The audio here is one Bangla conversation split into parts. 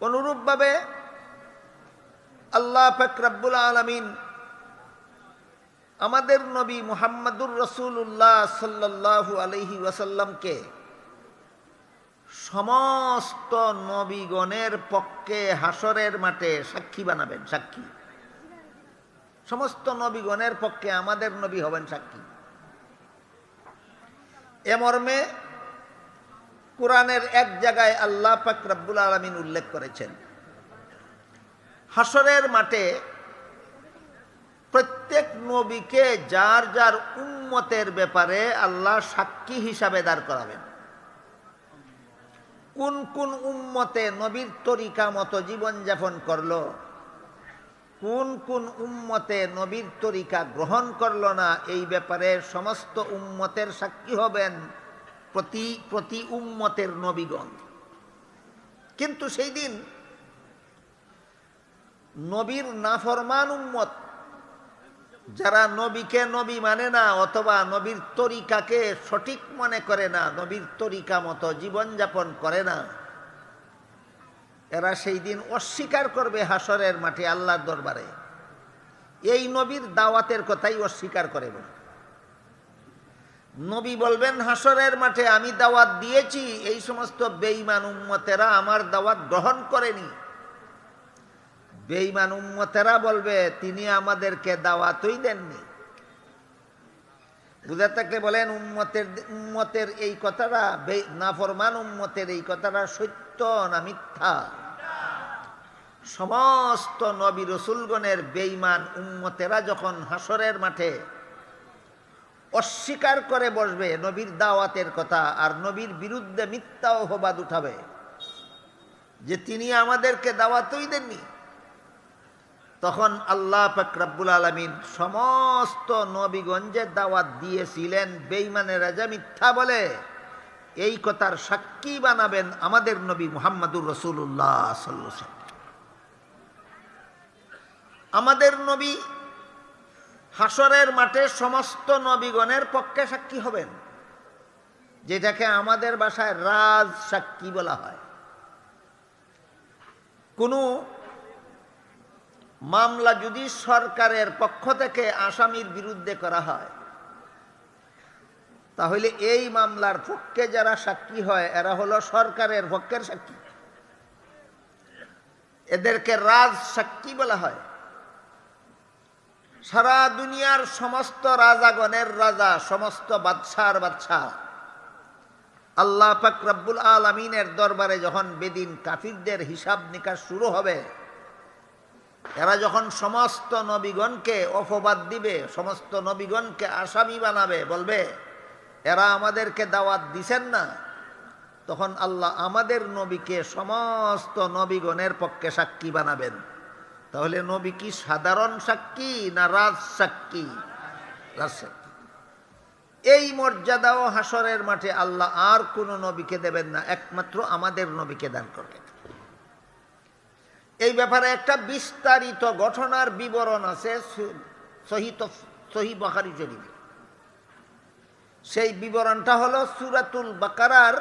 অনুরূপভাবে আল্লাহ পাক রব্বুল আলামিন আমাদের নবী মুহাম্মদুর রাসূলুল্লাহ সাল্লাল্লাহু আলাইহি ওয়াসাল্লামকে সমস্ত নবীগণের পক্ষে হাসরের মাঠে সাক্ষী বানাবেন। সাক্ষী, সমস্ত নবীগণের পক্ষে আমাদের নবী হবেন সাক্ষী। এ মর্মে কোরআনের এক জায়গায় আল্লাহ পাক রব্বুল আলামিন উল্লেখ করেছেন, হাসরের মাঠে প্রত্যেক নবীকে যার যার উম্মতের ব্যাপারে আল্লাহ সাক্ষী হিসাবে দাঁড় করাবেন। কোন কোন উম্মতে নবীর তরিকা মতো জীবনযাপন করলো, কোন কোন উম্মতে নবীর তরিকা গ্রহণ করলো না, এই ব্যাপারে সমস্ত উম্মতের সাক্ষী হবেন প্রতি উম্মতের নবীগণ। কিন্তু সেই দিন নবীর নাফরমান উম্মত, যারা নবীকে নবী মানে না অথবা নবীর তরিকাকে সঠিক মনে করে না, নবীর তরিকা মতো জীবনযাপন করে না, এরা সেই দিন অস্বীকার করবে হাসরের মাঠে আল্লাহর দরবারে। এই নবীর দাওয়াতের কথাই অস্বীকার করে বলে। নবী বলবেন হাসরের মাঠে, আমি দাওয়াত দিয়েছি, এই সমস্ত বেঈমান উম্মতেরা আমার দাওয়াত গ্রহণ করেনি। বেঈমান উম্মতেরা বলবে তিনি আমাদেরকে দাওয়াতই দেননি। বুঝে থাকলে বলেন, উম্মতের এই কথাটা, নাফরমান উম্মতের এই কথাটা সত্য না মিথ্যা? সমস্ত নবী রসুলগণের বেঈমান উম্মতেরা যখন হাসরের মাঠে অস্বীকার করে বসবে নবীর দাওয়াতের কথা, আর নবীর বিরুদ্ধে মিথ্যা অপবাদ উঠাবে যে তিনি আমাদেরকে দাওয়াতই দেননি, তখন আল্লাহ পাক রব্বুল আলামিন সমস্ত নবীগঞ্জে দাওয়াত দিয়েছিলেন, বেঈমানেরা যে মিথ্যা বলে এই কথার সাক্ষী বানাবেন আমাদের নবী মুহাম্মদুর রাসূলুল্লাহ সাল্লাল্লাহু আলাইহি ওয়াসাল্লাম। আমাদের নবী হাসরের মাঠে সমস্ত নবীগণের পক্ষে সাক্ষী হবেন, যেটাকে আমাদের ভাষায় রাজ সাক্ষী বলা হয়। কোনো মামলা যদি সরকারের পক্ষ থেকে আসামির বিরুদ্ধে করা হয়, তাহলে এই মামলার পক্ষে যারা সাক্ষী হয় এরা হলো সরকারের পক্ষের সাক্ষী, এদেরকে রাজ সাক্ষী বলা হয়। সারা দুনিয়ার সমস্ত রাজাগণের রাজা, সমস্ত বাদশার বাদশাহ আল্লাহ পাক রব্বুল আলামিনের দরবারে যখন বেদিন কাফিরদের হিসাব নিকাশ শুরু হবে, এরা যখন সমস্ত নবীগণকে অপবাদ দিবে, সমস্ত নবীগণকে আসামি বানাবে, বলবে এরা আমাদেরকে দাওয়াত দিছেন না, তখন আল্লাহ আমাদের নবীকে সমস্ত নবীগণের পক্ষে সাক্ষী বানাবেন। তাহলে নবী কি সাধারণ সাক্ষী না রাজ সাক্ষী? রাজ সাক্ষী। এই মর্যাদাও হাসরের মাঠে আল্লাহ আর কোনো নবীকে দেবেন না, একমাত্র আমাদের নবীকে দান করবেন। এই ব্যাপারে একটা বিস্তারিত ঘটনার বিবরণ আছে সহিহ বুখারী শরীফে। সেই বিবরণটা হলো সূরাতুল বাকারার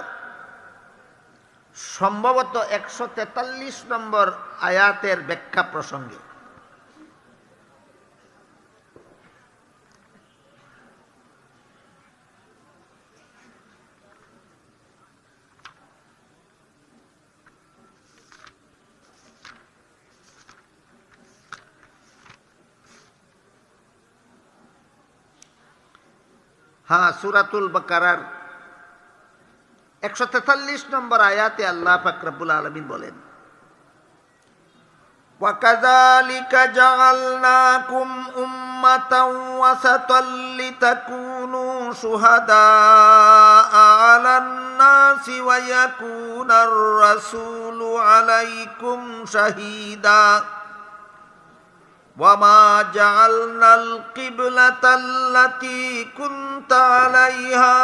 সম্ভবত 143 নম্বর আয়াতের ব্যাখ্যা প্রসঙ্গে। হ্যাঁ, সূরাতুল বাকারার 143 নম্বর আয়াতে আল্লাহ পাক রব্বুল আলামিন বলেন, ওয়াকাযালিকা জাআলনাকুম উম্মাতাও ওয়াসাতাল লিতাকুনু শুহাদাআ আলান নাসি ওয়া ইয়াকুনার রাসূলু আলাইকুম শাহীদা وما جعلنا القبلة التي كنت عليها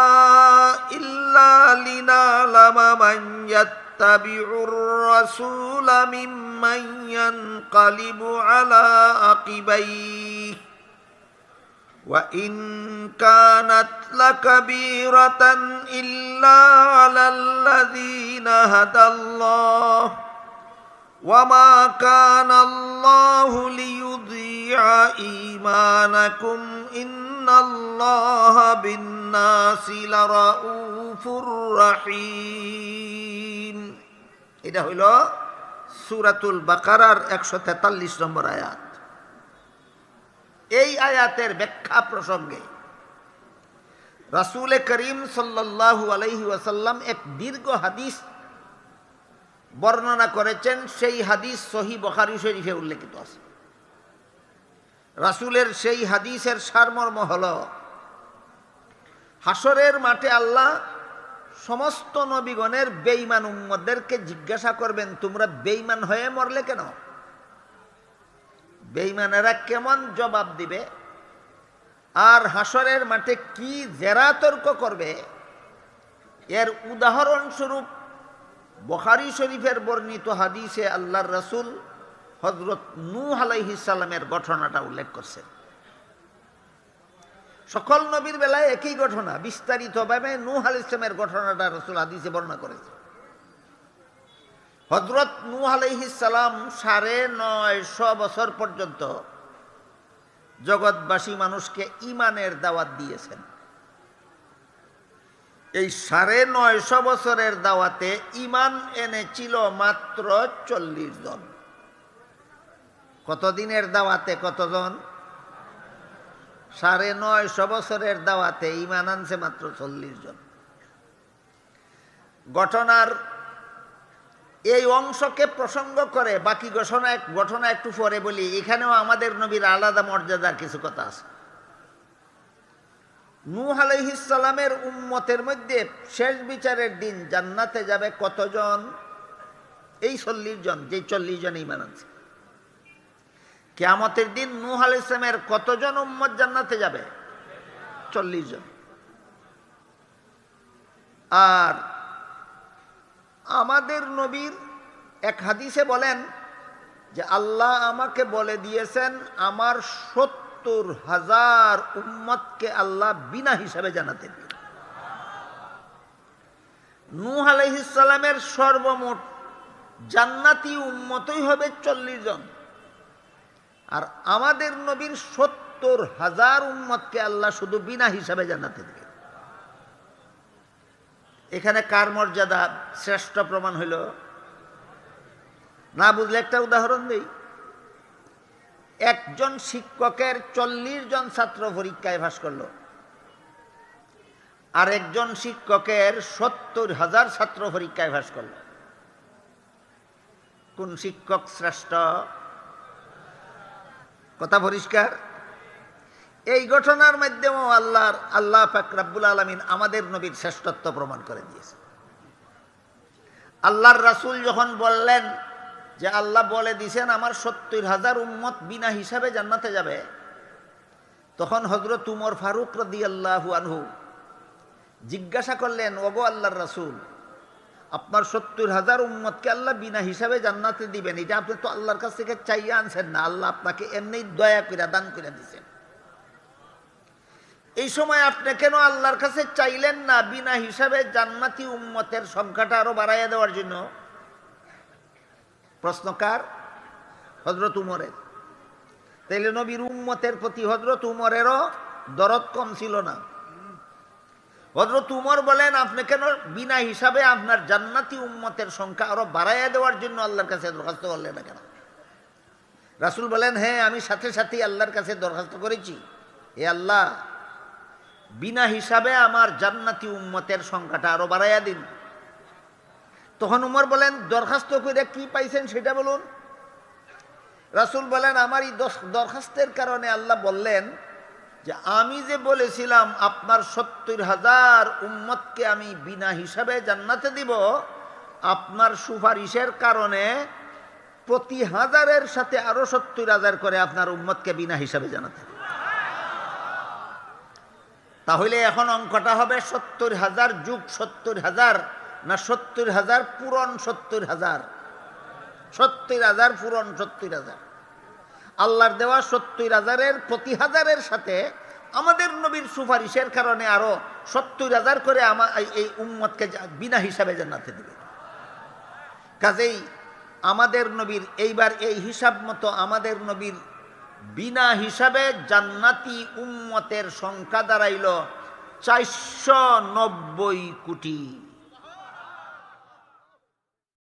إلا لنعلم من يتبع الرسول ممن ينقلب على عقبيه وإن كانت لكبيرة إلا على الذين هدى الله ওয়ামা কানাল্লাহু লিইউযিআ ঈমানাকুম ইন্নাল্লাহা বিন-নাসি লারাউফুর রাহিম। এটা হইল সূরাতুল বাকারার 143 নম্বর আয়াত। এই আয়াতের ব্যাখ্যা প্রসঙ্গে রাসূল করিম সাল্লাল্লাহু আলাইহি ওয়াসাল্লাম এক দীর্ঘ হাদিস বর্ণনা করেছেন। সেই হাদিস সহিহ বুখারী শরীফে উল্লেখিত আছে। রাসূলের সেই হাদিসের সারমর্ম হল, হাসরের মাঠে আল্লাহ সমস্ত নবীগণের বেঈমান উম্মতদেরকে জিজ্ঞাসা করবেন, তোমরা বেঈমান হয়ে মরলে কেন? বেঈমানেরা কেমন জবাব দিবে আর হাসরের মাঠে কি জেরা তর্ক করবে, এর উদাহরণস্বরূপ বুখারী শরীফের বর্ণিত হাদিসে আল্লাহর রাসূল হযরত নূহ আলাইহিস সালামের ঘটনাটা উল্লেখ করছেন। সকল নবীর বেলায় একই ঘটনা, বিস্তারিতভাবে নূহ আলাইহিস সালামের ঘটনাটা রাসূল হাদিসে বর্ণনা করেছেন। হযরত নূহ আলাইহিস সালাম ৯৫০ বছর পর্যন্ত জগৎবাসী মানুষকে ঈমানের দাওয়াত দিয়েছেন। এই ৯৫০ বছরের দাওয়াতে ঈমান এনেছিল মাত্র ৪০ জন। কতদিনের দাওয়াতে কতজন? ৯৫০ বছরের দাওয়াতে ঈমান আনছে মাত্র ৪০ জন। ঘটনার এই অংশকে প্রসঙ্গ করে বাকি ঘটনা একটু পরে বলি। এখানেও আমাদের নবীর আলাদা মর্যাদার কিছু কথা আছে। নূহ আলাইহিস সালামের উম্মতের মধ্যে শেষ বিচারের দিন জান্নাতে যাবে কতজন? এই ৪০ জন, যে ৪০ জন ঈমান আনছে। কিয়ামতের দিন নূহ আলাইহিস সালামের কতজন উম্মত জান্নাতে যাবে? ৪০ জন। আর আমাদের নবীর এক হাদিসে বলেন যে আল্লাহ আমাকে বলে দিয়েছেন আমার ৭০,০০০ উম্মতকে আল্লাহ বিনা হিসাবে জান্নাতে দিবেন। নূহ আলাইহিস সালামের সর্বমোট জান্নাতি উম্মতই হবে ৪০ জন, আর আমাদের নবীর ৭০,০০০ উম্মতকে আল্লাহ শুধু বিনা হিসাবে জান্নাতে দিবেন। এখানে কার মর্যাদা শ্রেষ্ঠ প্রমাণ হইল? না বুঝলে একটা উদাহরণ দেই। একজন শিক্ষকের ৪০ জন ছাত্র পরীক্ষায় পাস করলো, আর একজন শিক্ষকের ৭০,০০০ ছাত্র পরীক্ষায় পাস করলো। কোন শিক্ষক শ্রেষ্ঠ? কথা পরিষ্কার? এই ঘটনার মাধ্যমেও আল্লাহ পাক রব্বুল আলামিন আমাদের নবীর শ্রেষ্ঠত্ব প্রমাণ করে দিয়েছে। আল্লাহর রাসূল যখন বললেন যে আল্লাহ বলে দিয়েছেন আমার ৭০,০০০ উম্মত বিনা হিসাবে জান্নাতে যাবে, তখন হযরত উমর ফারুক রাদিয়াল্লাহু আনহু জিজ্ঞাসা করলেন, ওগো আল্লাহর রাসূল, আপনার ৭০,০০০ উম্মতকে আল্লাহ বিনা হিসাবে জান্নাতে দিবেন, এটা আপনি তো আল্লাহর কাছ থেকে চাইয়া আনছেন না, আল্লাহ আপনাকে এমনি দয়া করে দান করে দিয়েছেন। এই সময় আপনি কেন আল্লাহর কাছে চাইলেন না বিনা হিসাবে জান্নাতি উম্মতের সংখ্যাটা আরো বাড়াইয়া দেওয়ার জন্য? প্রশ্নকার? হযরত উমরের। তাইলে নবীর উম্মতের প্রতি হযরত উমরেরও দরদ কম ছিল না। হযরত উমর বলেন, আপনি কেন বিনা হিসাবে আপনার জান্নাতি উম্মতের সংখ্যা আরো বাড়াইয়া দেওয়ার জন্য আল্লাহর কাছে দরখাস্ত করলেন না কেন? রাসূল বলেন, হ্যাঁ, আমি সাথে সাথে আল্লাহর কাছে দরখাস্ত করেছি, হে আল্লাহ, বিনা হিসাবে আমার জান্নাতি উম্মতের সংখ্যাটা আরো বাড়াইয়া দিন। তখন উমর বলেন, দরখাস্ত করে কি পাইছেন সেটা বলুন। রাসূল বলেন, আমার এই দরখাস্তের কারণে আল্লাহ বললেন যে আমি যে বলেছিলাম আপনার ৭০,০০০ উম্মতকে আমি বিনা হিসাবে জান্নাতে দিব, আপনার সুপারিশের কারণে প্রতি হাজারের সাথে আরো ৭০,০০০ করে আপনার উম্মতকে বিনা হিসাবে জান্নাতে। তাহলে এখন অঙ্কটা হবে ৭০,০০০ যোগ ৭০,০০০ না ৭০,০০০ পূরণ ৭০,০০০? ৭০,০০০ পূরণ ৭০,০০০। আল্লাহর দেওয়া ৭০,০০০-এর প্রতি হাজারের সাথে আমাদের নবীর সুপারিশের কারণে আরো ৭০,০০০ করে এই উম্মতকে বিনা হিসাবে জান্নাতে দিবে। কাজেই আমাদের নবীর এইবার এই হিসাব মতো আমাদের নবীর বিনা হিসাবে জান্নাতি উম্মতের সংখ্যা দাঁড়াইল 490 কোটি।